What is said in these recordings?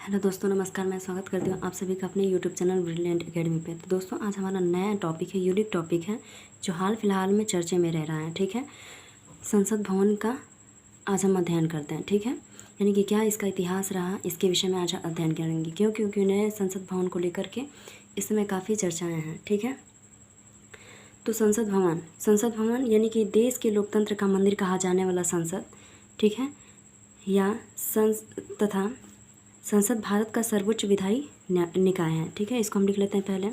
Hello दोस्तों, नमस्कार। मैं स्वागत करती हूँ आप सभी का अपने यूट्यूब चैनल ब्रिलियंट एकेडमी पे। तो दोस्तों, आज हमारा नया टॉपिक है, यूनिक टॉपिक है, जो हाल फिलहाल में चर्चे में रह रहा है। ठीक है, संसद भवन का आज हम अध्ययन करते हैं। ठीक है, यानी कि क्या इसका इतिहास रहा, इसके विषय में आज अध्ययन करेंगे। क्योंकि नए संसद भवन को लेकर के इस समय काफ़ी चर्चाएँ हैं। ठीक है, तो संसद भवन यानी कि देश के लोकतंत्र का मंदिर कहा जाने वाला संसद। ठीक है, या संसद भारत का सर्वोच्च विधायी निकाय है। ठीक है, इसको हम लिख लेते हैं पहले।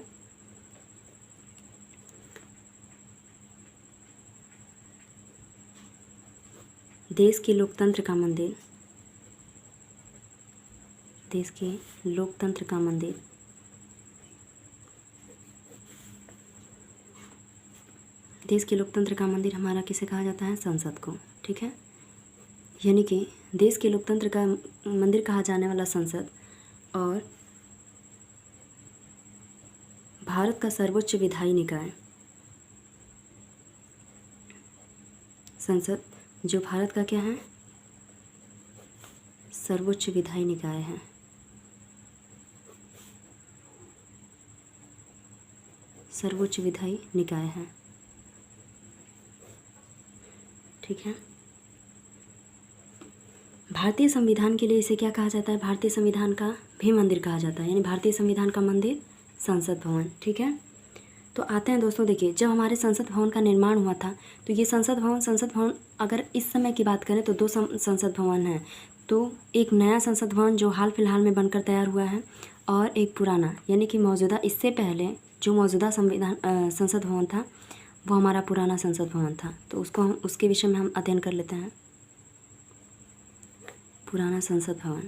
देश के लोकतंत्र का मंदिर, देश के लोकतंत्र का मंदिर, देश के लोकतंत्र का मंदिर हमारा किसे कहा जाता है? संसद को। ठीक है, यानी कि देश के लोकतंत्र का मंदिर कहा जाने वाला संसद और भारत का सर्वोच्च विधायी निकाय, संसद जो भारत का क्या है? सर्वोच्च विधायी निकाय है। सर्वोच्च विधायी निकाय है। ठीक है, भारतीय संविधान के लिए इसे क्या कहा जाता है? भारतीय संविधान का भी मंदिर कहा जाता है, यानी भारतीय संविधान का मंदिर संसद भवन। ठीक है, तो आते हैं दोस्तों, देखिए, जब हमारे संसद भवन का निर्माण हुआ था तो ये संसद भवन अगर इस समय की बात करें तो दो संसद भवन हैं। तो एक नया संसद भवन जो हाल फिलहाल में बनकर तैयार हुआ है, और एक पुराना, यानी कि मौजूदा, इससे पहले जो मौजूदा संसद भवन था वो हमारा पुराना संसद भवन था। तो उसके विषय में हम अध्ययन कर लेते हैं। पुराना संसद भवन।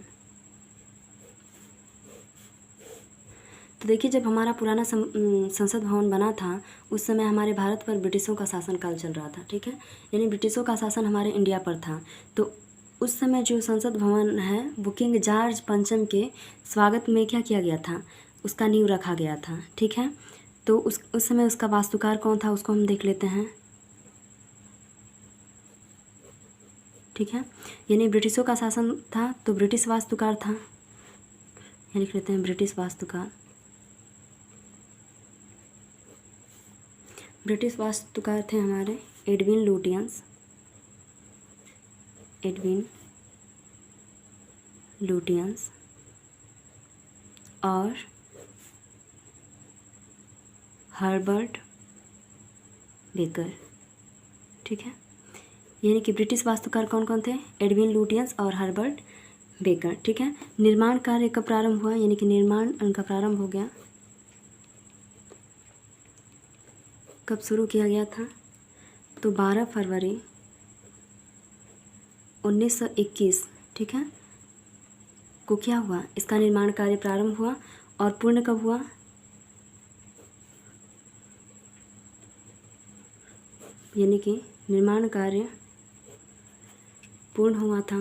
तो देखिए, जब हमारा पुराना संसद भवन बना था उस समय हमारे भारत पर ब्रिटिशों का शासनकाल चल रहा था। ठीक है, यानी ब्रिटिशों का शासन हमारे इंडिया पर था। तो उस समय जो संसद भवन है वो किंग जॉर्ज पंचम के स्वागत में क्या किया गया था? उसका नींव रखा गया था। ठीक है, तो उस समय उसका वास्तुकार कौन था उसको हम देख लेते हैं। ठीक है, यानी ब्रिटिशों का शासन था तो ब्रिटिश वास्तुकार था, यहाँ लिख लेते हैं ब्रिटिश वास्तुकार। ब्रिटिश वास्तुकार थे हमारे एडविन लुटियंस और हर्बर्ट बेकर। ठीक है, यानी कि ब्रिटिश वास्तुकार कौन कौन थे? एडविन लुटियंस और हर्बर्ट बेकर। ठीक है, निर्माण कार्य कब प्रारंभ हुआ? यानी कि निर्माण उनका प्रारंभ हो गया, कब शुरू किया गया था? तो 12 फरवरी 1921, ठीक है, को क्या हुआ? इसका निर्माण कार्य प्रारंभ हुआ। और पूर्ण कब हुआ? यानी कि निर्माण कार्य पूर्ण हुआ था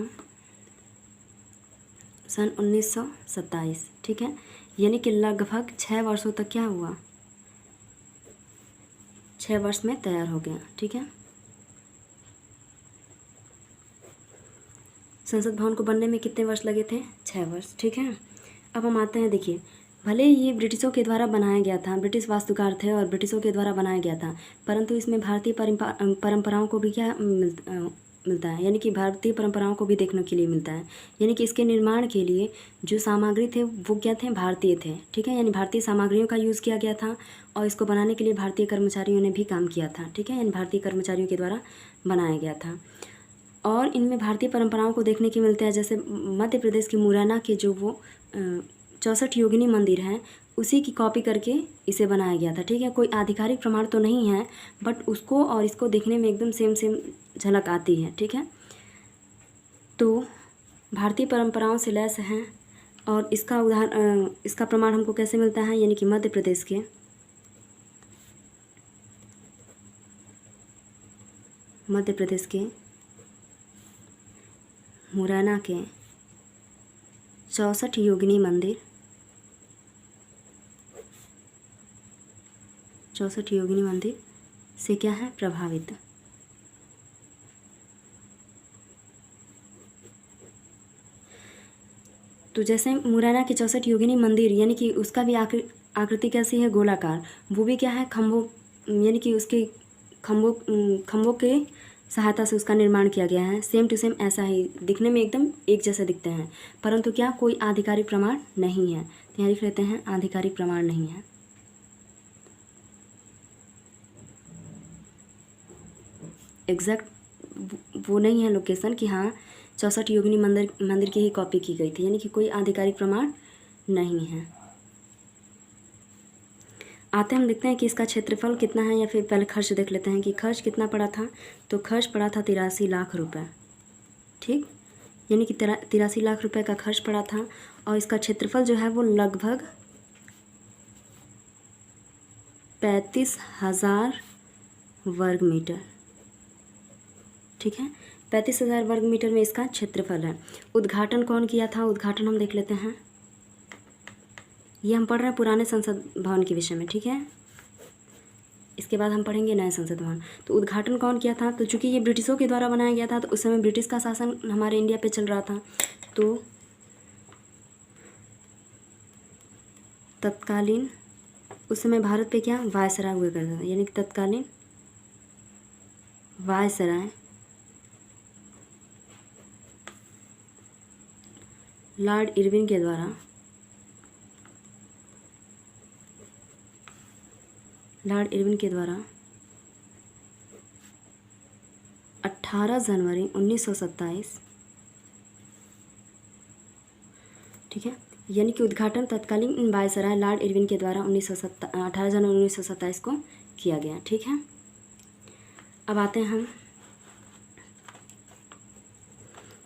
सन 1927। ठीक है, यानी कि लगभग 6 वर्षों तक क्या हुआ? 6 वर्ष में तैयार हो गया। ठीक है, संसद भवन को बनने में कितने वर्ष लगे थे? 6 वर्ष। ठीक है, अब हम आते हैं, देखिए, भले ही ये ब्रिटिशों के द्वारा बनाया गया था, ब्रिटिश वास्तुकार थे और ब्रिटिशों के द्वारा बनाया गया था, परंतु इसमें भारतीय परंपराओं को भी क्या मिलता है, यानी कि भारतीय परंपराओं को भी देखने के लिए मिलता है। यानी कि इसके निर्माण के लिए जो सामग्री थे वो क्या थे? भारतीय थे। ठीक है, यानी भारतीय सामग्रियों का यूज़ किया गया था और इसको बनाने के लिए भारतीय कर्मचारियों ने भी काम किया था। ठीक है, यानी भारतीय कर्मचारियों के द्वारा बनाया गया था और इनमें भारतीय परंपराओं को देखने के मिलते हैं। जैसे मध्य प्रदेश के मुरैना के जो वो 64 योगिनी मंदिर हैं उसी की कॉपी करके इसे बनाया गया था। ठीक है, कोई आधिकारिक प्रमाण तो नहीं है, बट उसको और इसको देखने में एकदम सेम झलक आती है। ठीक है, तो भारतीय परंपराओं से लैस हैं और इसका प्रमाण हमको कैसे मिलता है? यानी कि मध्य प्रदेश के मुरैना के 64 योगिनी मंदिर, 64 योगिनी मंदिर से क्या है? प्रभावित। तो जैसे मुरैना के 64 योगिनी मंदिर यानी कि उसका भी आकृति कैसी है, गोलाकार। वो भी क्या है, खम्भों यानी कि उसके खम्भों के सहायता से उसका निर्माण किया गया है। सेम टू सेम ऐसा ही दिखने में एकदम एक जैसे दिखते हैं, परंतु क्या कोई आधिकारिक प्रमाण नहीं है। तो यहाँ लिख लेते हैं आधिकारिक प्रमाण नहीं है। एग्जैक्ट वो नहीं है लोकेशन कि हाँ 64 योगिनी मंदिर की ही कॉपी की गई थी, यानी कि कोई आधिकारिक प्रमाण नहीं है। आते हम देखते हैं कि इसका क्षेत्रफल कितना है, या फिर पहले खर्च देख लेते हैं कि खर्च कितना पड़ा था। तो खर्च पड़ा था 83 लाख रुपए, ठीक, यानी कि 83 लाख रुपए का खर्च पड़ा था। और इसका क्षेत्रफल जो है वो लगभग 35,000 वर्ग मीटर, ठीक है, 35,000 वर्ग मीटर में इसका क्षेत्रफल है। उद्घाटन कौन किया था, उद्घाटन हम देख लेते हैं। ये हम पढ़ रहे हैं पुराने संसद भवन के विषय में, ठीक है। इसके बाद हम पढ़ेंगे नए संसद भवन। तो उद्घाटन कौन किया था, तो चूंकि ये ब्रिटिशों के द्वारा बनाया गया था, तो उस समय ब्रिटिश का शासन हमारे इंडिया पे चल रहा था। तो तत्कालीन उस समय भारत पे क्या वायसराय हुआ करता था, यानी कि तत्कालीन वायसराय लॉर्ड इरविन के द्वारा 18 जनवरी 1927, ठीक है, यानी कि उद्घाटन तत्कालीन वायसराय लॉर्ड इरविन के द्वारा 18 जनवरी 1927 को किया गया, ठीक है। अब आते हैं हम,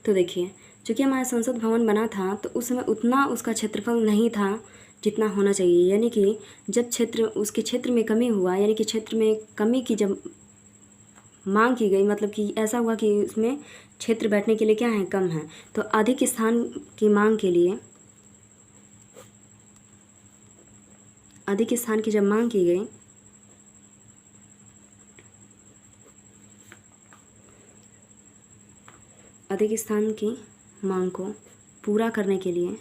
तो देखिए चूँकि हमारा संसद भवन बना था तो उस समय उतना उसका क्षेत्रफल नहीं था जितना होना चाहिए, यानी कि जब उसके क्षेत्र में कमी हुआ, यानी कि क्षेत्र में कमी की जब मांग की गई, मतलब कि ऐसा हुआ कि उसमें क्षेत्र बैठने के लिए क्या है, कम है, तो अधिक स्थान की मांग के लिए, अधिक स्थान की जब मांग की गई, अधिक स्थान की मांग को पूरा करने के लिए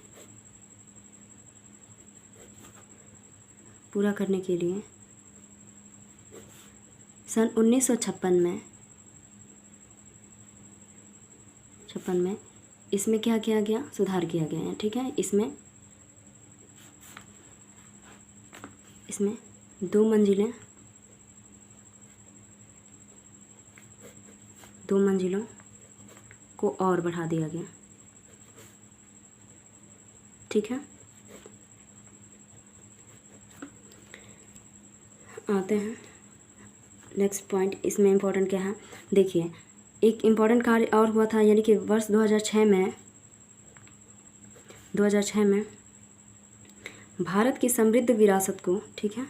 सन 1956 में इसमें क्या किया गया, सुधार किया गया है, ठीक है। इसमें 2 मंजिलों को और बढ़ा दिया गया, ठीक है। आते हैं नेक्स्ट पॉइंट, इसमें इम्पोर्टेंट क्या है, देखिए एक इम्पोर्टेंट कार्य और हुआ था, यानी कि वर्ष 2006 में भारत की समृद्ध विरासत को, ठीक है,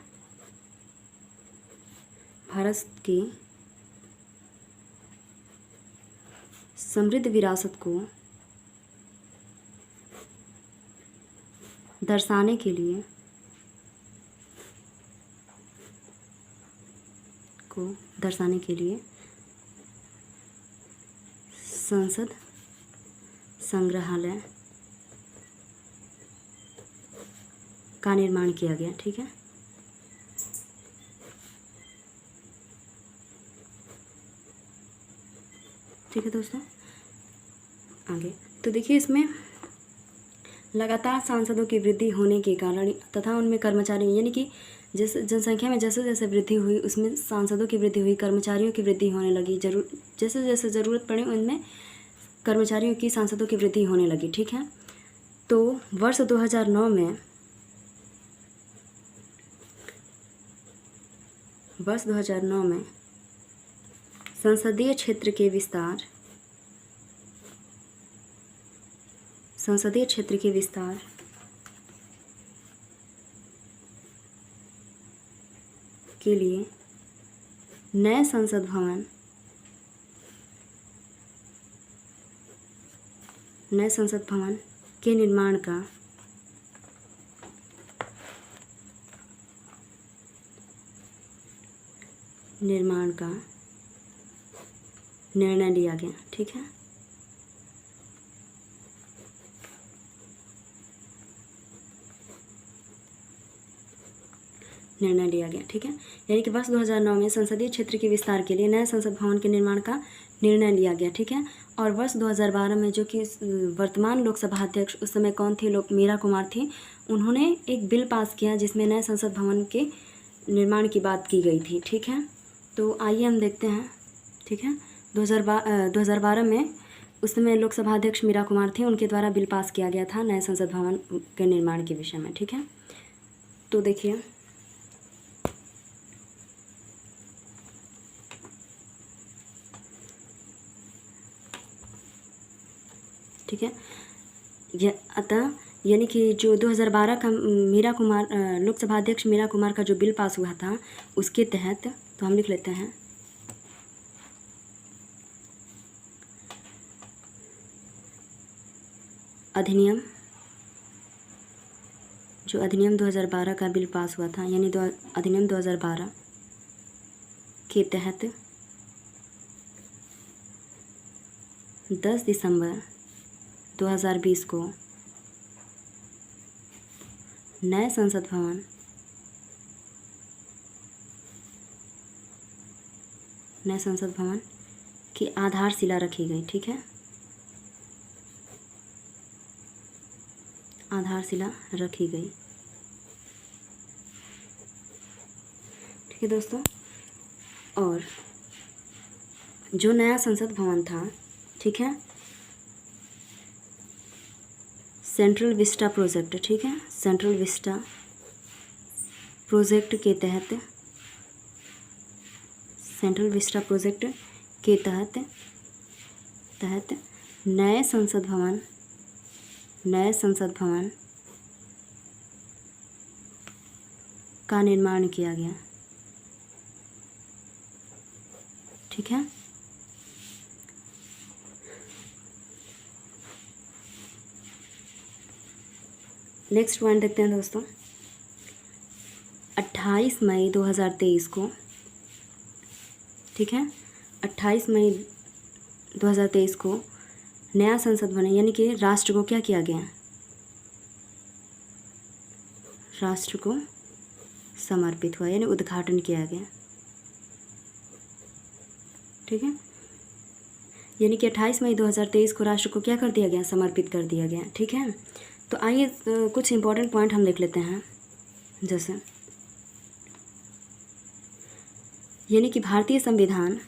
भारत की समृद्ध विरासत को दर्शाने के लिए संसद संग्रहालय का निर्माण किया गया, ठीक है। ठीक है दोस्तों, आगे तो देखिए इसमें लगातार सांसदों की वृद्धि होने के कारण तथा उनमें कर्मचारी, यानी कि जैसे जनसंख्या में जैसे जैसे वृद्धि हुई उसमें सांसदों की वृद्धि हुई, कर्मचारियों की वृद्धि होने लगी, जैसे जैसे ज़रूरत पड़ी उनमें कर्मचारियों की, सांसदों की वृद्धि होने लगी, ठीक है। तो वर्ष 2009 में संसदीय क्षेत्र के विस्तार के लिए नए संसद भवन के निर्माण का निर्णय लिया गया, ठीक है। निर्णय लिया गया, ठीक है। यानी कि वर्ष 2009 में संसदीय क्षेत्र के विस्तार के लिए नए संसद भवन के निर्माण का निर्णय लिया गया, ठीक है। और वर्ष 2012 में जो कि वर्तमान लोकसभा अध्यक्ष उस समय कौन थी, मीरा कुमार थी, उन्होंने एक बिल पास किया जिसमें नए संसद भवन के निर्माण की बात की गई थी, ठीक है। तो आइए हम देखते हैं, ठीक है। 2012 में उस समय लोकसभा अध्यक्ष मीरा कुमार थी, उनके द्वारा बिल पास किया गया था नए संसद भवन के निर्माण के विषय में, ठीक है। तो देखिए, ठीक है। अतः यानी कि जो 2012 का लोकसभा अध्यक्ष मीरा कुमार का जो बिल पास हुआ था उसके तहत, तो हम लिख लेते हैं अधिनियम, जो अधिनियम 2012 का बिल पास हुआ था, यानी अधिनियम 2012 के तहत 10 दिसंबर 2020 को नए संसद भवन की आधारशिला रखी गई, ठीक है। आधारशिला रखी गई, ठीक है दोस्तों। और जो नया संसद भवन था, ठीक है, सेंट्रल विस्टा प्रोजेक्ट, ठीक है, सेंट्रल विस्टा प्रोजेक्ट के तहत, सेंट्रल विस्टा प्रोजेक्ट के तहत नए संसद भवन का निर्माण किया गया, ठीक है। नेक्स्ट पॉइंट देखते हैं दोस्तों। 28 मई 2023 को, ठीक है, 28 मई 2023 को नया संसद भवन, यानी कि राष्ट्र को क्या किया गया, राष्ट्र को समर्पित हुआ, यानी उद्घाटन किया गया, ठीक है। यानी कि 28 मई 2023 को राष्ट्र को क्या कर दिया गया, समर्पित कर दिया गया, ठीक है। तो आइए कुछ इम्पोर्टेंट पॉइंट हम देख लेते हैं। जैसे यानी कि भारतीय संविधान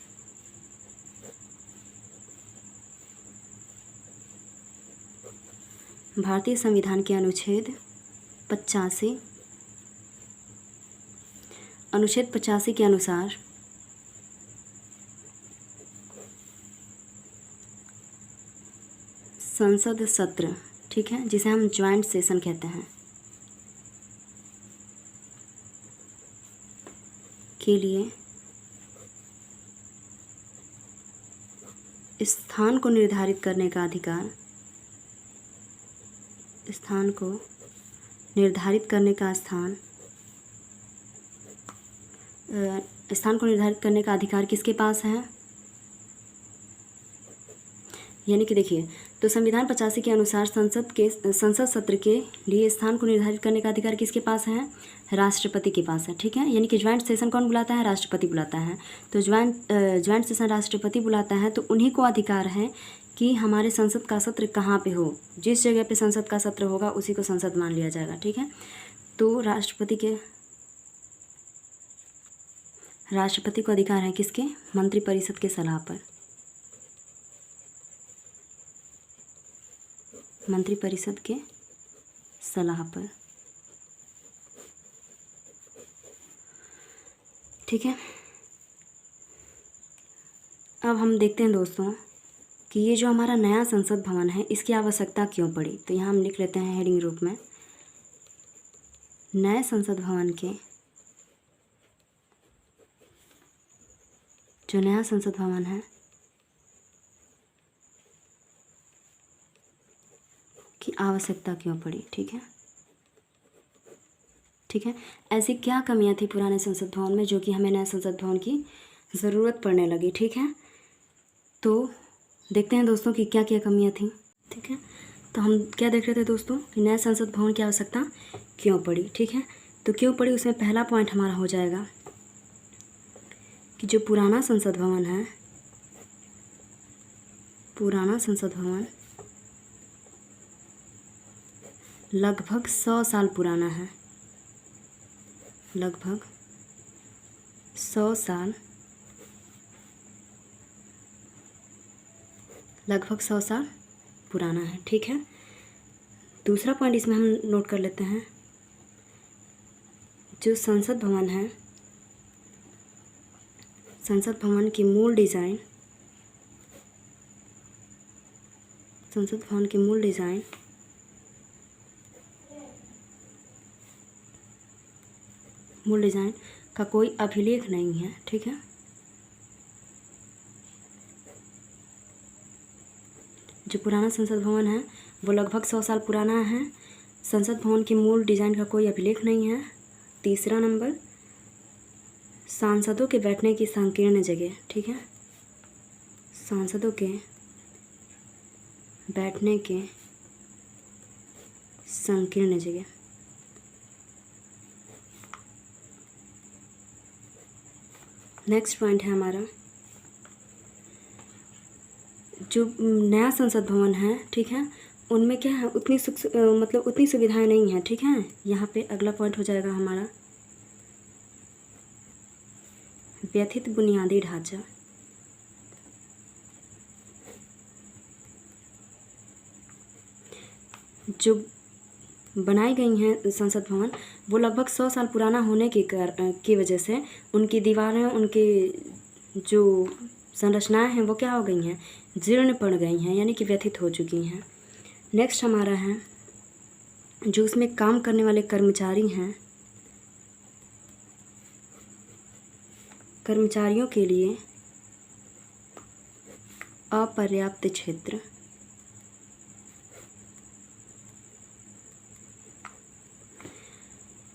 के अनुच्छेद 85 के अनुसार संसद सत्र, ठीक है, जिसे हम ज्वाइंट सेशन कहते हैं, के लिए स्थान को निर्धारित करने का अधिकार, स्थान को निर्धारित करने का अधिकार किसके पास है। यानी कि देखिए, तो संविधान 85 के अनुसार संसद सत्र के लिए स्थान को निर्धारित करने का अधिकार किसके पास है, राष्ट्रपति के पास है, ठीक है। यानी कि ज्वाइंट सेशन कौन बुलाता है, राष्ट्रपति बुलाता है। तो ज्वाइंट सेशन राष्ट्रपति बुलाता है, तो उन्हीं को अधिकार है कि हमारे संसद का सत्र कहाँ पे हो, जिस जगह पे संसद का सत्र होगा उसी को संसद मान लिया जाएगा, ठीक है। तो राष्ट्रपति को अधिकार है किसके, मंत्रिपरिषद के सलाह पर, मंत्रिपरिषद के सलाह पर, ठीक है। अब हम देखते हैं दोस्तों कि ये जो हमारा नया संसद भवन है इसकी आवश्यकता क्यों पड़ी। तो यहाँ हम लिख लेते हैं हेडिंग रूप में, नए संसद भवन के, जो नया संसद भवन है की आवश्यकता क्यों पड़ी, ठीक है, ठीक है। ऐसी क्या कमियां थी पुराने संसद भवन में जो कि हमें नए संसद भवन की ज़रूरत पड़ने लगी, ठीक है। तो देखते हैं दोस्तों कि क्या क्या कमियां थी, ठीक है। तो हम क्या देख रहे थे दोस्तों कि नए संसद भवन की आवश्यकता क्यों पड़ी, ठीक है। तो क्यों पड़ी, उसमें पहला पॉइंट हमारा हो जाएगा कि जो पुराना संसद भवन है, पुराना संसद भवन लगभग 100 साल पुराना है, लगभग 100 साल, लगभग 100 साल पुराना है। ठीक है, दूसरा पॉइंट इसमें हम नोट कर लेते हैं, जो संसद भवन है, संसद भवन की मूल डिज़ाइन, संसद भवन की मूल डिज़ाइन का कोई अभिलेख नहीं है। ठीक है, जो पुराना संसद भवन है वो लगभग 100 साल पुराना है, संसद भवन की मूल डिज़ाइन का कोई अभिलेख नहीं है। तीसरा नंबर, सांसदों के बैठने की संकीर्ण जगह। ठीक है, सांसदों के बैठने के संकीर्ण जगह। नेक्स्ट पॉइंट है हमारा, जो नया संसद भवन है, ठीक है, उनमें क्या है, उतनी मतलब उतनी सुविधाएं नहीं हैं। ठीक है, यहाँ पे अगला पॉइंट हो जाएगा हमारा व्यथित बुनियादी ढांचा। जो बनाई गई हैं संसद भवन वो लगभग 100 साल पुराना होने की वजह से उनकी दीवारें, उनकी जो संरचनाएं हैं वो क्या हो गई हैं, जीर्ण पड़ गई हैं, यानी कि व्यथित हो चुकी हैं। नेक्स्ट हमारा है, जो उसमें काम करने वाले कर्मचारी हैं, कर्मचारियों के लिए अपर्याप्त क्षेत्र।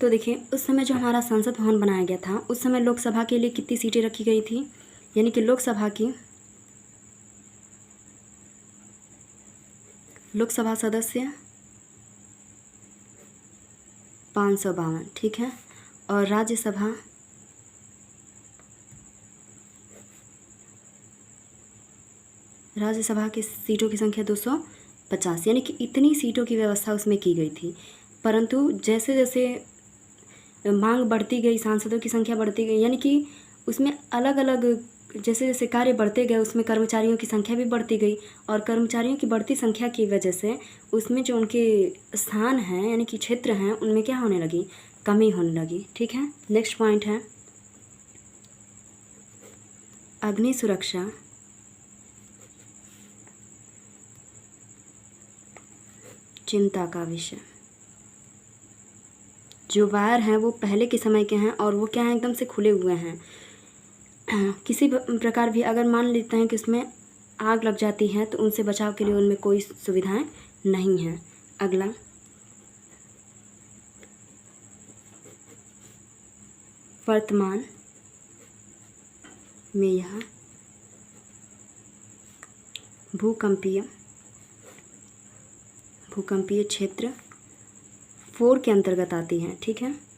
तो देखिए, उस समय जो हमारा संसद भवन बनाया गया था, उस समय लोकसभा के लिए कितनी सीटें रखी गई थी, यानी कि लोकसभा सदस्य 552। ठीक है, और राज्यसभा की सीटों की संख्या 250, यानी कि इतनी सीटों की व्यवस्था उसमें की गई थी। परंतु जैसे जैसे मांग बढ़ती गई, सांसदों की संख्या बढ़ती गई, यानी कि उसमें अलग अलग जैसे जैसे कार्य बढ़ते गए उसमें कर्मचारियों की संख्या भी बढ़ती गई, और कर्मचारियों की बढ़ती संख्या की वजह से उसमें जो उनके स्थान हैं, यानी कि क्षेत्र हैं, उनमें क्या होने लगी, कमी होने लगी। ठीक है, नेक्स्ट पॉइंट है अग्नि सुरक्षा चिंता का विषय। जो वायर हैं वो पहले के समय के हैं और वो क्या हैं, एकदम से खुले हुए हैं। किसी प्रकार भी अगर मान लेते हैं कि उसमें आग लग जाती है तो उनसे बचाव के लिए उनमें कोई सुविधाएं नहीं हैं। अगला, वर्तमान में यह भूकंपीय क्षेत्र 4 के अंतर्गत आती हैं। ठीक है,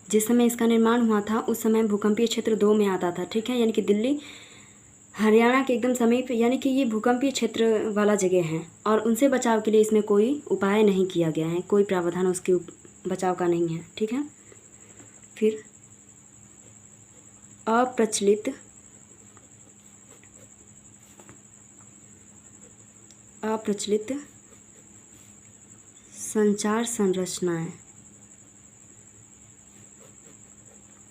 जिस समय इसका निर्माण हुआ था उस समय भूकंपीय क्षेत्र 2 में आता था। ठीक है, यानी कि दिल्ली हरियाणा के एकदम समीप, यानी कि ये भूकंपीय क्षेत्र वाला जगह है, और उनसे बचाव के लिए इसमें कोई उपाय नहीं किया गया है, कोई प्रावधान उसके बचाव का नहीं है। ठीक है, फिर अप्रचलित संचार संरचनाएं।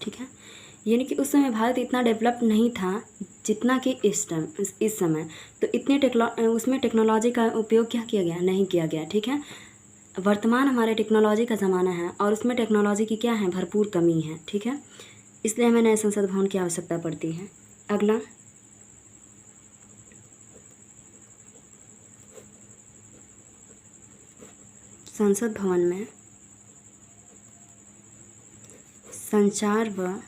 ठीक है, यानी कि उस समय भारत इतना डेवलप नहीं था जितना कि इस समय, तो इतने उसमें टेक्नोलॉजी का उपयोग क्या किया गया, नहीं किया गया। ठीक है, वर्तमान हमारे टेक्नोलॉजी का ज़माना है और उसमें टेक्नोलॉजी की क्या है, भरपूर कमी है। ठीक है, इसलिए हमें नए संसद भवन की आवश्यकता पड़ती है। अगला, संसद भवन में संचार व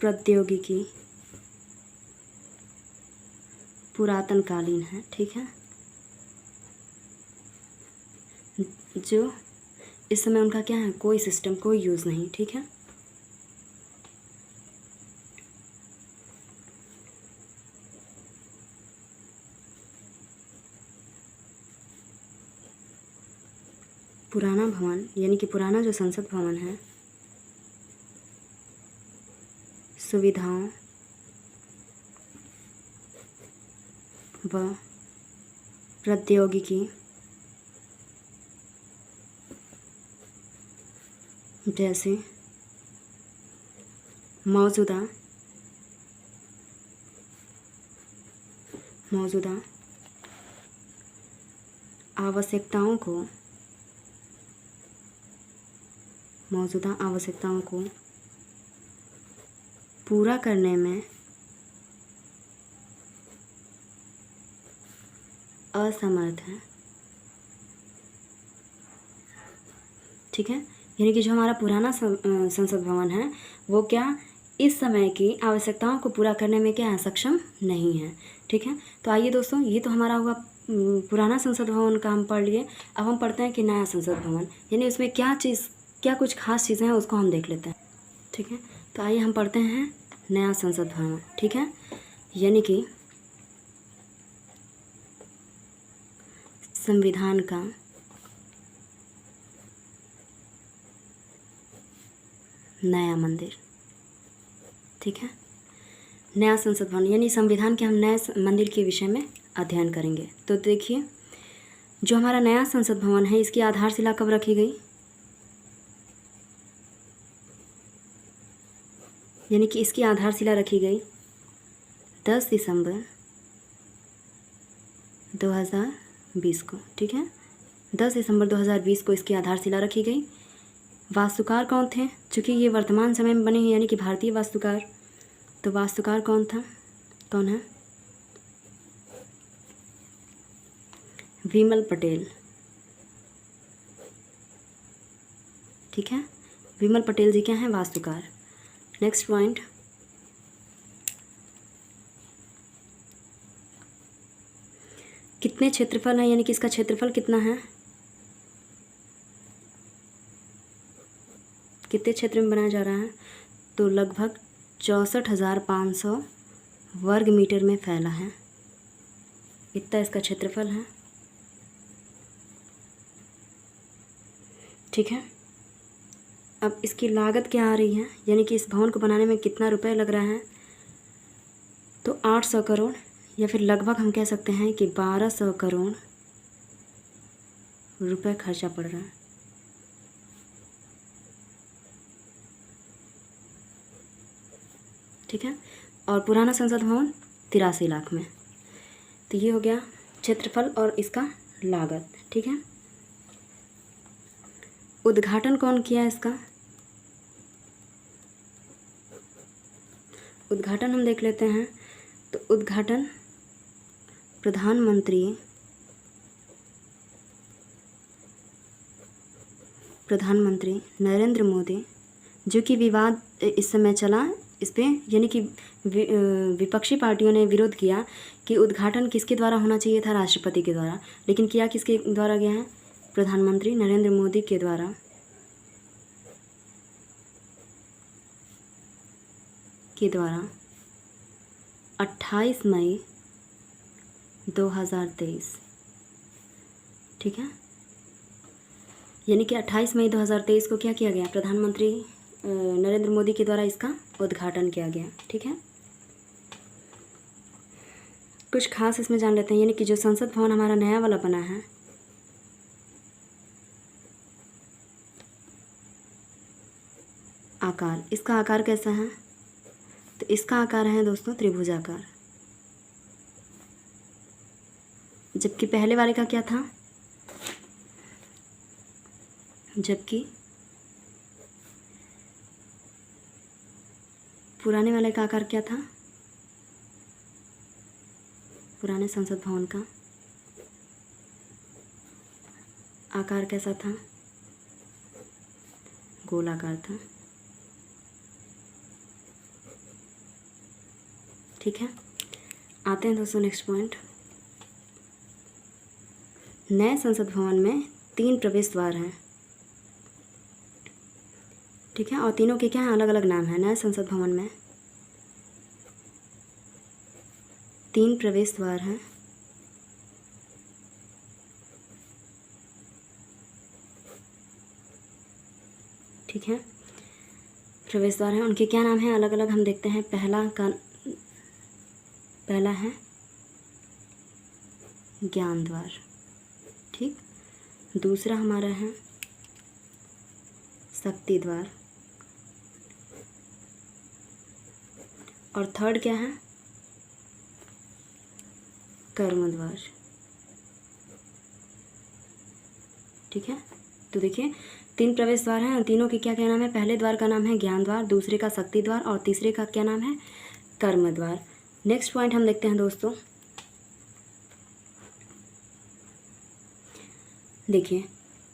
प्रौद्योगिकी पुरातन कालीन है। ठीक है, जो इस समय उनका क्या है, कोई सिस्टम, कोई यूज़ नहीं। ठीक है, पुराना भवन यानी कि पुराना जो संसद भवन है, सुविधाओं व प्रौद्योगिकी जैसे मौजूदा आवश्यकताओं को पूरा करने में असमर्थ है। ठीक है, यानी कि जो हमारा पुराना संसद भवन है वो क्या इस समय की आवश्यकताओं को पूरा करने में क्या है, सक्षम नहीं है। ठीक है, तो आइए दोस्तों, ये तो हमारा हुआ पुराना संसद भवन का हम पढ़ लिए। अब हम पढ़ते हैं कि नया संसद भवन, यानी उसमें क्या कुछ खास चीज़ें हैं उसको हम देख लेते हैं। ठीक है, तो आइए हम पढ़ते हैं नया संसद भवन। ठीक है, यानी कि संविधान का नया मंदिर। ठीक है, नया संसद भवन यानी संविधान के हम नए मंदिर के विषय में अध्ययन करेंगे। तो देखिए, जो हमारा नया संसद भवन है इसकी आधारशिला कब रखी गई, यानी कि इसकी आधारशिला रखी गई 10 दिसंबर 2020 को। ठीक है, 10 दिसंबर 2020 को इसकी आधारशिला रखी गई। वास्तुकार कौन थे, चूँकि ये वर्तमान समय में बने हैं यानी कि भारतीय वास्तुकार, तो वास्तुकार कौन है, विमल पटेल। ठीक है, विमल पटेल जी क्या हैं, वास्तुकार। नेक्स्ट पॉइंट, कितने क्षेत्रफल है, यानी कि इसका क्षेत्रफल कितना है, कितने क्षेत्र में बनाया जा रहा है, तो लगभग 64,500 वर्ग मीटर में फैला है, इतना इसका क्षेत्रफल है। ठीक है, अब इसकी लागत क्या आ रही है, यानी कि इस भवन को बनाने में कितना रुपए लग रहा है, तो 800 करोड़ या फिर लगभग हम कह सकते हैं कि 1200 करोड़ रुपए खर्चा पड़ रहा है। ठीक है, और पुराना संसद भवन 83 लाख में। तो ये हो गया क्षेत्रफल और इसका लागत। ठीक है, उद्घाटन कौन किया इसका, उद्घाटन हम देख लेते हैं। तो उद्घाटन प्रधानमंत्री नरेंद्र मोदी, जो कि विवाद इस समय चला इस पे, यानी कि विपक्षी पार्टियों ने विरोध किया कि उद्घाटन किसके द्वारा होना चाहिए था, राष्ट्रपति के द्वारा, लेकिन किया किसके द्वारा गया है, प्रधानमंत्री नरेंद्र मोदी के द्वारा। के द्वारा 28 मई 2023। ठीक है, यानी कि 28 मई 2023 को क्या किया गया, प्रधानमंत्री नरेंद्र मोदी के द्वारा इसका उद्घाटन किया गया। ठीक है, कुछ खास इसमें जान लेते हैं, यानी कि जो संसद भवन हमारा नया वाला बना है, आकार, इसका आकार कैसा है, तो इसका आकार है दोस्तों त्रिभुजाकार, जबकि पहले वाले का क्या था, जबकि पुराने वाले का आकार क्या था, पुराने संसद भवन का आकार कैसा था, गोलाकार था। ठीक है, आते हैं दोस्तों नेक्स्ट पॉइंट। नए संसद भवन में 3 प्रवेश द्वार हैं, ठीक है, और तीनों के क्या हैं, अलग अलग नाम है। नए संसद भवन में 3 प्रवेश द्वार हैं, ठीक है, प्रवेश द्वार हैं, उनके क्या नाम हैं, अलग अलग हम देखते हैं। पहला है ज्ञान द्वार, ठीक, दूसरा हमारा है शक्ति द्वार, और थर्ड क्या है, कर्म द्वार, ठीक है। तो देखिए 3 प्रवेश द्वार हैं, तीनों के क्या क्या नाम है, पहले द्वार का नाम है ज्ञान द्वार, दूसरे का शक्ति द्वार और तीसरे का क्या नाम है, कर्म द्वार। नेक्स्ट पॉइंट हम देखते हैं दोस्तों, देखिए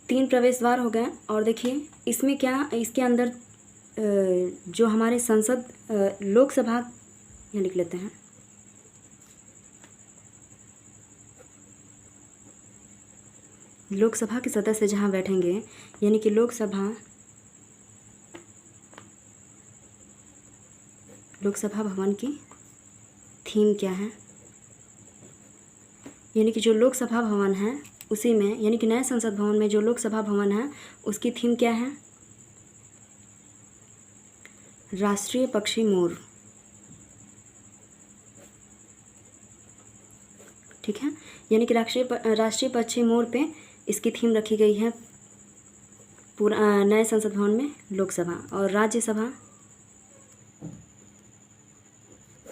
3 प्रवेश द्वार हो गए, और देखिए इसमें क्या, इसके अंदर जो हमारे संसद लोकसभा, यहाँ लिख लेते हैं, लोकसभा के सदस्य जहाँ बैठेंगे, यानी कि लोकसभा भवन की थीम क्या है, यानी कि जो लोकसभा भवन है उसी में, यानी कि नए संसद भवन में जो लोकसभा भवन है उसकी थीम क्या है, राष्ट्रीय पक्षी मोर, ठीक है, यानी कि राष्ट्रीय पक्षी मोर पे इसकी थीम रखी गई है पूरा नए संसद भवन में लोकसभा। और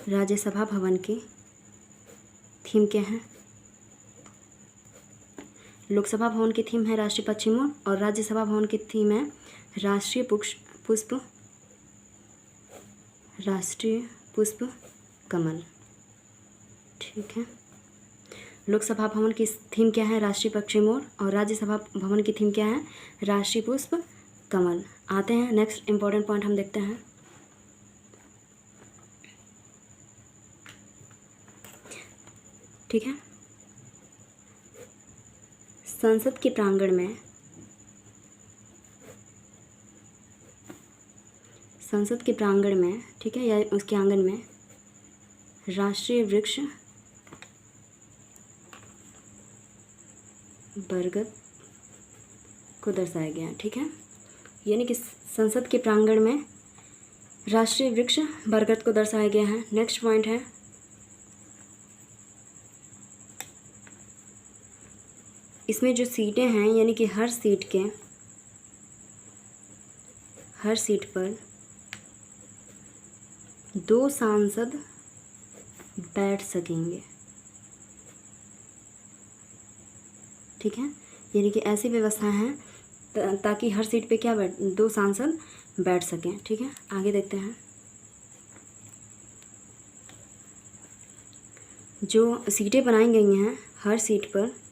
राज्यसभा भवन की थीम क्या है, लोकसभा भवन की थीम है राष्ट्रीय पक्षी मोर, और राज्यसभा भवन की थीम है राष्ट्रीय पुष्प कमल, ठीक है। लोकसभा भवन की थीम क्या है, राष्ट्रीय पक्षी मोर, और राज्यसभा भवन की थीम क्या है, राष्ट्रीय पुष्प कमल। आते हैं नेक्स्ट इम्पॉर्टेंट पॉइंट हम देखते हैं, ठीक है। संसद के प्रांगण में, ठीक है, या उसके आंगन में राष्ट्रीय वृक्ष बरगद को दर्शाया गया है, ठीक है, यानी कि संसद के प्रांगण में राष्ट्रीय वृक्ष बरगद को दर्शाया गया है। नेक्स्ट पॉइंट है, इसमें जो सीटें हैं, यानी कि हर सीट पर 2 सांसद बैठ सकेंगे, ठीक है, यानी कि ऐसी व्यवस्था है ताकि हर सीट पे क्या 2 सांसद बैठ सकें, ठीक है। आगे देखते हैं, जो सीटें बनाई गई हैं हर सीट पर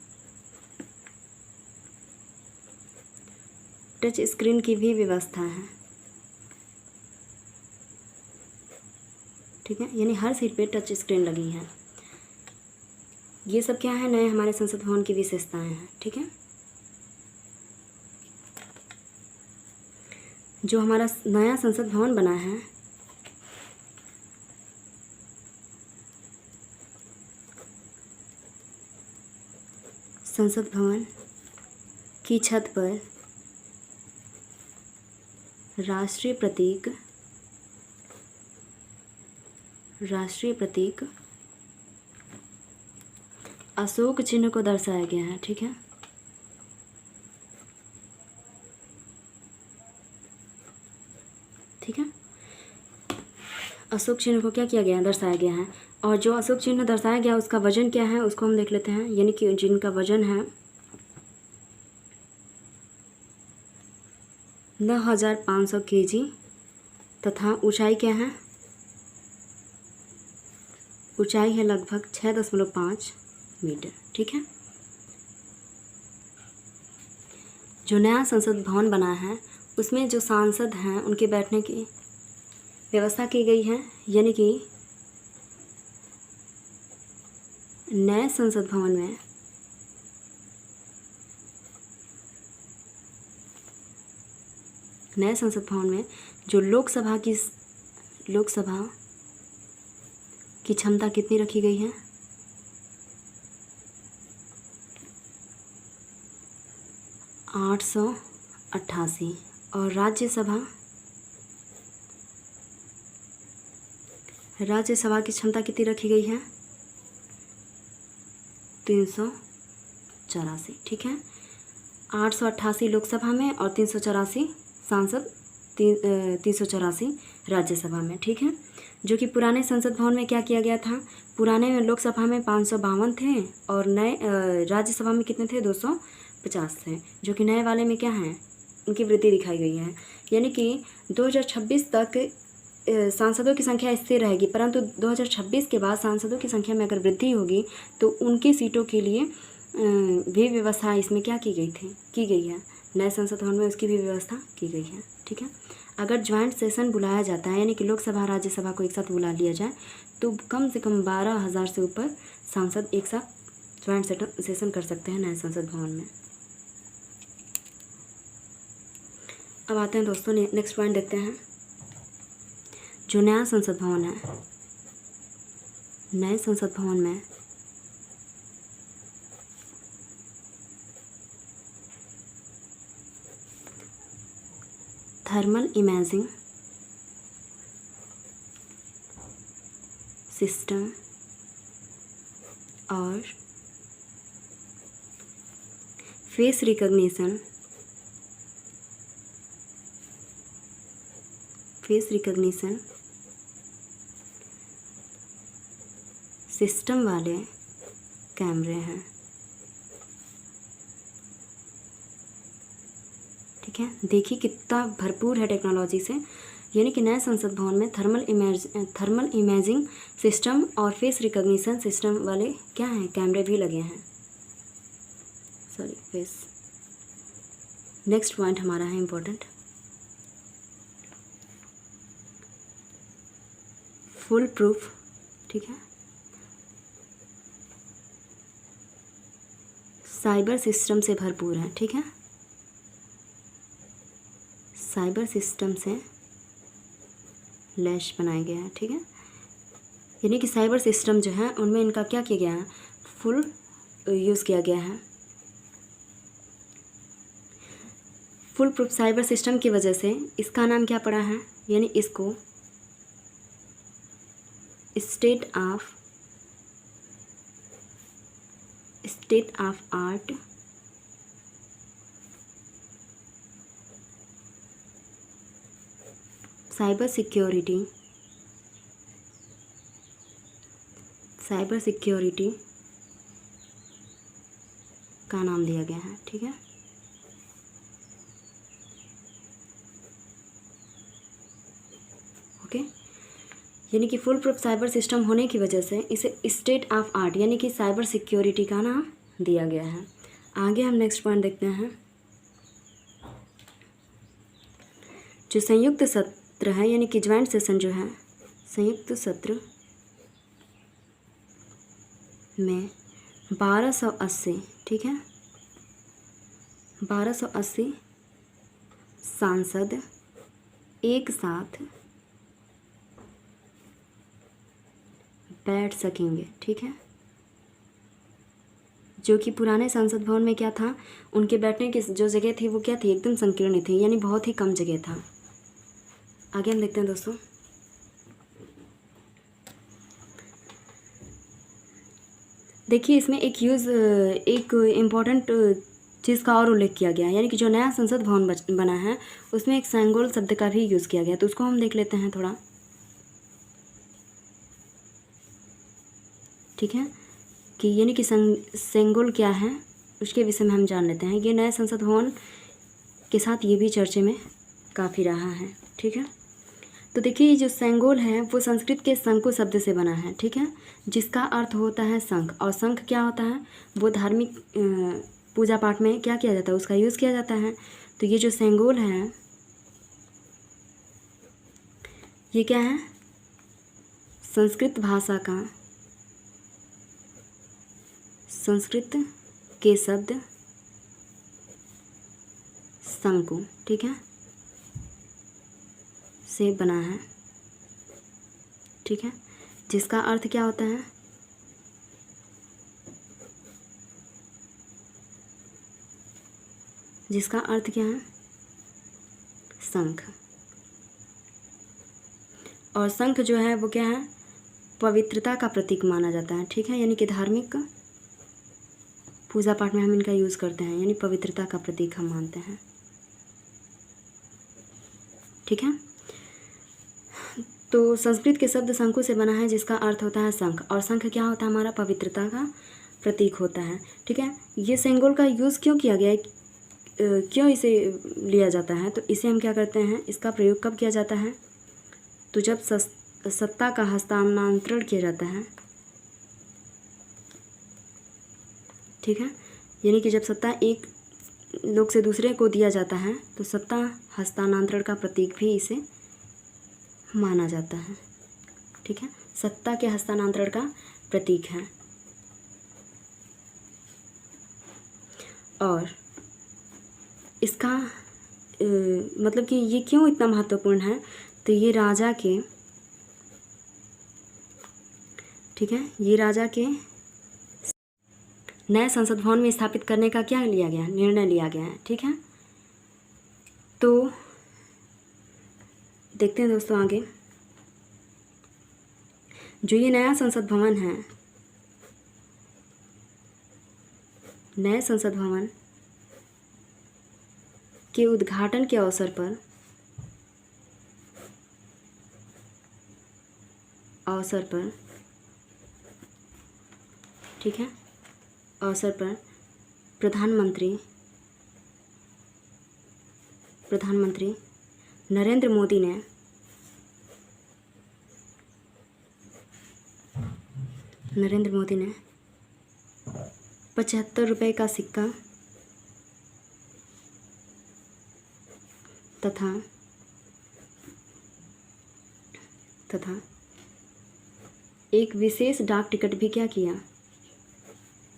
टच स्क्रीन की भी व्यवस्था है, ठीक है, यानी हर सीट पे टच स्क्रीन लगी है। ये सब क्या है, नए हमारे संसद भवन की विशेषताएं हैं, ठीक है। जो हमारा नया संसद भवन बना है, संसद भवन की छत पर राष्ट्रीय प्रतीक अशोक चिन्ह को दर्शाया गया है, ठीक है, ठीक है। अशोक चिन्ह को क्या किया गया है, दर्शाया गया है, और जो अशोक चिन्ह दर्शाया गया उसका वजन क्या है उसको हम देख लेते हैं, यानी कि जिनका वजन है 9,500 kg तथा ऊंचाई क्या है, ऊंचाई है लगभग 6.5 मीटर, ठीक है। जो नया संसद भवन बना है उसमें जो सांसद हैं उनके बैठने की व्यवस्था की गई है, यानी कि नए संसद भवन में नए संसद भवन में जो लोकसभा की क्षमता कितनी रखी गई है? 888। और राज्यसभा की क्षमता कितनी रखी गई है? 384। ठीक है, 888 लोकसभा में और 384 सांसद, 384 राज्यसभा में। ठीक है, जो कि पुराने संसद भवन में क्या किया गया था? पुराने में लोकसभा में 552 थे और नए राज्यसभा में कितने थे? 250 थे। जो कि नए वाले में क्या है? उनकी वृद्धि दिखाई गई है। यानी कि 2026 तक सांसदों की संख्या स्थिर रहेगी, परंतु 2026 के बाद सांसदों की संख्या में अगर वृद्धि होगी तो उनकी सीटों के लिए भी व्यवस्था इसमें क्या की गई है। नए संसद भवन में उसकी भी व्यवस्था की गई है। ठीक है, अगर ज्वाइंट सेशन बुलाया जाता है, यानी कि लोकसभा राज्यसभा को एक साथ बुला लिया जाए, तो कम से कम 12,000 से ऊपर सांसद एक साथ ज्वाइंट सेशन कर सकते हैं नए संसद भवन में। अब आते हैं दोस्तों, नेक्स्ट पॉइंट देखते हैं। जो नया संसद भवन है, नए संसद भवन में थर्मल इमेजिंग सिस्टम और फेस रिकॉग्निशन सिस्टम वाले कैमरे हैं। ठीक है, देखिए कितना भरपूर है टेक्नोलॉजी से। यानी कि नए संसद भवन में थर्मल इमेजिंग सिस्टम और फेस रिकॉग्निशन सिस्टम वाले क्या हैं? कैमरे भी लगे हैं। फेस। नेक्स्ट पॉइंट हमारा है इम्पोर्टेंट, फुल प्रूफ। ठीक है, साइबर सिस्टम से भरपूर है। ठीक है, साइबर सिस्टम से लैस बनाया गया है। ठीक है, यानी कि साइबर सिस्टम जो है उनमें इनका क्या किया गया है? फुल यूज़ किया गया है। फुल प्रूफ साइबर सिस्टम की वजह से इसका नाम क्या पड़ा है? यानी इसको state of art cyber security का नाम दिया गया है। ठीक है, ओके। यानी कि फुल प्रूफ साइबर सिस्टम होने की वजह से इसे स्टेट ऑफ आर्ट यानी कि साइबर सिक्योरिटी का नाम दिया गया है। आगे हम नेक्स्ट पॉइंट देखते हैं। जो संयुक्त सत्र है, यानी कि ज्वाइंट सेशन जो है, संयुक्त सत्र में 1280, ठीक है, 1280 सांसद एक साथ बैठ सकेंगे। ठीक है, जो कि पुराने संसद भवन में क्या था? उनके बैठने की जो जगह थी वो क्या थी? एकदम संकीर्ण थी, यानी बहुत ही कम जगह था। आगे हम देखते हैं दोस्तों। देखिए इसमें एक इम्पॉर्टेंट चीज़ का और उल्लेख किया गया है, यानी कि जो नया संसद भवन बना है उसमें एक सेंगोल शब्द का भी यूज़ किया गया, तो उसको हम देख लेते हैं थोड़ा। ठीक है, कि यानी कि सेंगोल क्या है उसके विषय में हम जान लेते हैं। ये नए संसद भवन के साथ ये भी चर्चे में काफ़ी रहा है। ठीक है, तो देखिए जो सेंगोल है वो संस्कृत के शंकु शब्द से बना है। ठीक है, जिसका अर्थ होता है शंख, और शंख क्या होता है? वो धार्मिक पूजा पाठ में क्या किया जाता है? उसका यूज़ किया जाता है। तो ये जो सेंगोल है ये क्या है? संस्कृत भाषा का, संस्कृत के शब्द शंकु। ठीक है, से बना है, ठीक है, जिसका अर्थ क्या होता है, जिसका अर्थ क्या है, शंख। और शंख जो है वो क्या है, पवित्रता का प्रतीक माना जाता है, ठीक है, यानी कि धार्मिक पूजा पाठ में हम इनका यूज़ करते हैं, यानी पवित्रता का प्रतीक हम मानते हैं, ठीक है। तो संस्कृत के शब्द शंखु से बना है, जिसका अर्थ होता है शंख, और शंख क्या होता है, हमारा पवित्रता का प्रतीक होता है, ठीक है। ये सिंबल का यूज़ क्यों किया गया है, क्यों इसे लिया जाता है, तो इसे हम क्या करते हैं, इसका प्रयोग कब किया जाता है, तो जब सत्ता का हस्तांतरण किया जाता है, ठीक है, यानी कि जब सत्ता एक लोग से दूसरे को दिया जाता है तो सत्ता हस्तांतरण का प्रतीक भी इसे माना जाता है, ठीक है, सत्ता के हस्तांतरण का प्रतीक है। और इसका मतलब कि ये क्यों इतना महत्वपूर्ण है, तो ये राजा के, ठीक है, ये राजा के नए संसद भवन में स्थापित करने का क्या लिया गया, निर्णय लिया गया है, ठीक है। तो देखते हैं दोस्तों आगे, जो ये नया संसद भवन है, नए संसद भवन के उद्घाटन के अवसर पर ठीक है, अवसर पर प्रधानमंत्री नरेंद्र मोदी ने 75 रुपये का सिक्का तथा एक विशेष डाक टिकट भी क्या किया,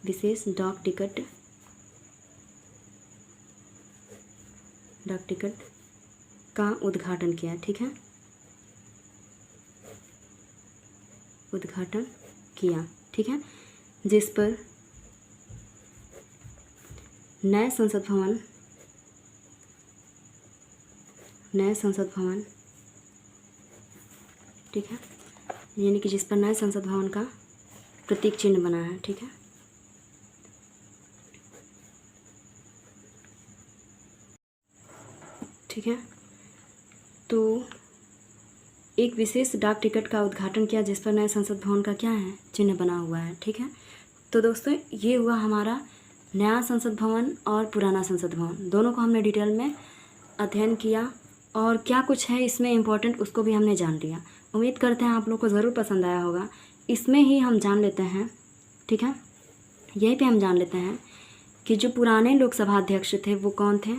विशेष डाक टिकट का उद्घाटन किया, ठीक है, उद्घाटन किया, ठीक है, जिस पर नए संसद भवन, ठीक है, यानी कि जिस पर नए संसद भवन का प्रतीक चिन्ह बना है, ठीक है। ठीक है, तो एक विशेष डाक टिकट का उद्घाटन किया जिस पर नए संसद भवन का क्या है, चिन्ह बना हुआ है, ठीक है। तो दोस्तों ये हुआ हमारा नया संसद भवन और पुराना संसद भवन, दोनों को हमने डिटेल में अध्ययन किया और क्या कुछ है इसमें इम्पोर्टेंट उसको भी हमने जान लिया। उम्मीद करते हैं आप लोग को ज़रूर पसंद आया होगा। इसमें ही हम जान लेते हैं, ठीक है, यहीं पे हम जान लेते हैं कि जो पुराने लोकसभा अध्यक्ष थे वो कौन थे,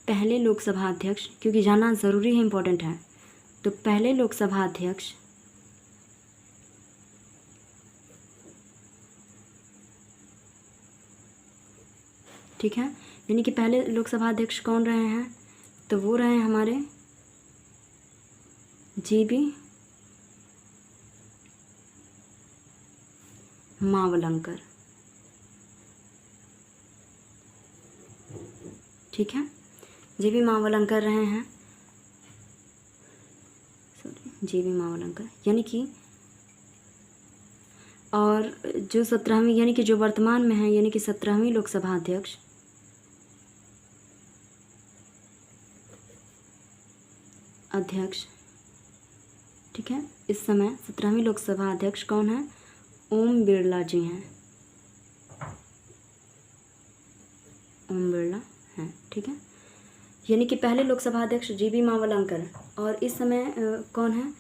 पहले लोकसभा अध्यक्ष, क्योंकि जानना ज़रूरी है, इम्पोर्टेंट है। तो पहले लोकसभा अध्यक्ष ठीक है, यानी कि पहले लोकसभा अध्यक्ष कौन रहे हैं, तो वो रहे हमारे जीबी मावलंकर, ठीक है, जीबी मावलंकर रहे हैं, जीबी मावलंकर, यानी कि और जो 17वीं यानी कि जो वर्तमान में है यानी कि 17वीं लोकसभा अध्यक्ष, ठीक है, इस समय 17वीं लोकसभा अध्यक्ष कौन है, ओम बिरला जी हैं, ओम बिरला हैं, ठीक है, यानी कि पहले लोकसभा अध्यक्ष जीबी मावलंकर और इस समय कौन है,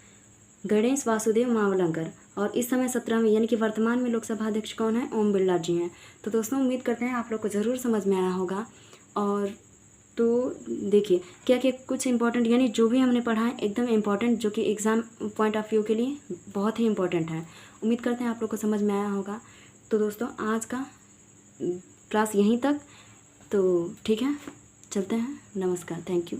गणेश वासुदेव मावलंकर, और इस समय 17वीं यानी कि वर्तमान में लोकसभा अध्यक्ष कौन है, ओम बिरला जी हैं। तो दोस्तों उम्मीद करते हैं आप लोग को ज़रूर समझ में आया होगा। और तो देखिए क्या क्या कुछ इंपॉर्टेंट यानी जो भी हमने पढ़ा है एकदम इम्पॉर्टेंट, जो कि एग्ज़ाम पॉइंट ऑफ व्यू के लिए बहुत ही इम्पोर्टेंट है। उम्मीद करते हैं आप लोग को समझ में आया होगा। तो दोस्तों आज का क्लास यहीं तक, तो ठीक है, चलते हैं, नमस्कार, थैंक यू।